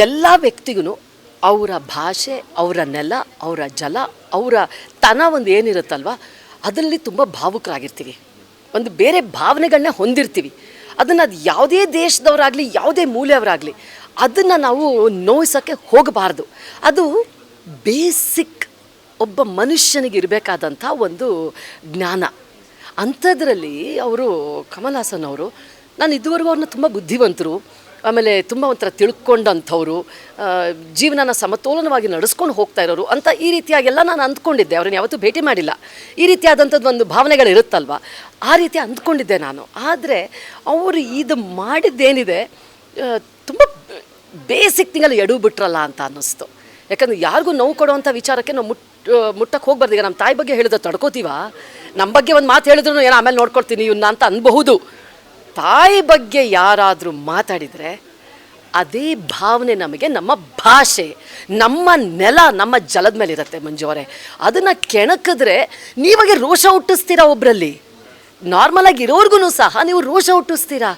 ಎಲ್ಲ ವ್ಯಕ್ತಿಗೂ ಅವರ ಭಾಷೆ, ಅವರ ನೆಲ, ಅವರ ಜಲ, ಅವರ ತನ ಒಂದು ಏನಿರುತ್ತಲ್ವ ಅದರಲ್ಲಿ ತುಂಬ ಭಾವುಕರಾಗಿರ್ತೀವಿ. ಒಂದು ಬೇರೆ ಭಾವನೆಗಳನ್ನ ಹೊಂದಿರ್ತೀವಿ. ಅದನ್ನು ಅದು ಯಾವುದೇ ದೇಶದವರಾಗಲಿ ಯಾವುದೇ ಮೂಲೆಯವರಾಗಲಿ ಅದನ್ನು ನಾವು ನೋಯಿಸೋಕ್ಕೆ ಹೋಗಬಾರ್ದು. ಅದು ಬೇಸಿಕ್ ಒಬ್ಬ ಮನುಷ್ಯನಿಗೆ ಇರಬೇಕಾದಂಥ ಒಂದು ಜ್ಞಾನ. ಅಂಥದ್ರಲ್ಲಿ ಅವರು ಕಮಲ್ ಹಾಸನ್ ಅವರು, ನಾನು ಇದುವರೆಗೂ ಅವ್ರನ್ನ ತುಂಬ ಬುದ್ಧಿವಂತರು, ಆಮೇಲೆ ತುಂಬ ಒಂಥರ ತಿಳ್ಕೊಂಡಂಥವ್ರು, ಜೀವನನ ಸಮತೋಲನವಾಗಿ ನಡೆಸ್ಕೊಂಡು ಹೋಗ್ತಾ ಇರೋರು ಅಂತ ಈ ರೀತಿಯಾಗೆಲ್ಲ ನಾನು ಅಂದ್ಕೊಂಡಿದ್ದೆ. ಅವ್ರನ್ನ ಯಾವತ್ತೂ ಭೇಟಿ ಮಾಡಿಲ್ಲ. ಈ ರೀತಿಯಾದಂಥದ್ದು ಒಂದು ಭಾವನೆಗಳಿರುತ್ತಲ್ವ, ಆ ರೀತಿ ಅಂದ್ಕೊಂಡಿದ್ದೆ ನಾನು. ಆದರೆ ಅವರು ಇದು ಮಾಡಿದ್ದೇನಿದೆ ತುಂಬ ಬೇಸಿಕ್ ತಿಂಗಳಲ್ಲಿ ಎಡು ಬಿಟ್ರಲ್ಲ ಅಂತ ಅನ್ನಿಸ್ತು. ಯಾಕಂದರೆ ಯಾರಿಗೂ ನೋವು ಕೊಡುವಂಥ ವಿಚಾರಕ್ಕೆ ನಾವು ಮುಟ್ಟಕ್ಕೆ ಹೋಗ್ಬಾರ್ದು. ಈಗ ನಮ್ಮ ತಾಯಿ ಬಗ್ಗೆ ಹೇಳಿದ್ರೆ ತಡ್ಕೋತೀವ, ನಮ್ಮ ಬಗ್ಗೆ ಒಂದು ಮಾತು ಹೇಳಿದ್ರು ಏನೋ ಆಮೇಲೆ ನೋಡ್ಕೊಳ್ತೀನಿ ಇವನ್ನ ಅಂತ ಅನ್ಬಹುದು. ತಾಯಿ ಬಗ್ಗೆ ಯಾರಾದರೂ ಮಾತಾಡಿದರೆ ಅದೇ ಭಾವನೆ ನಮಗೆ ನಮ್ಮ ಭಾಷೆ, ನಮ್ಮ ನೆಲ, ನಮ್ಮ ಜಲದ ಮೇಲೆ ಇರುತ್ತೆ ಮಂಜು ಅವರೇ. ಅದನ್ನು ಕೆಣಕಿದ್ರೆ ನೀವಾಗೆ ರೋಷ ಹುಟ್ಟಿಸ್ತೀರಾ. ಒಬ್ಬರಲ್ಲಿ ನಾರ್ಮಲಾಗಿ ಇರೋರ್ಗು ಸಹ ನೀವು ರೋಷ ಹುಟ್ಟಿಸ್ತೀರಾ.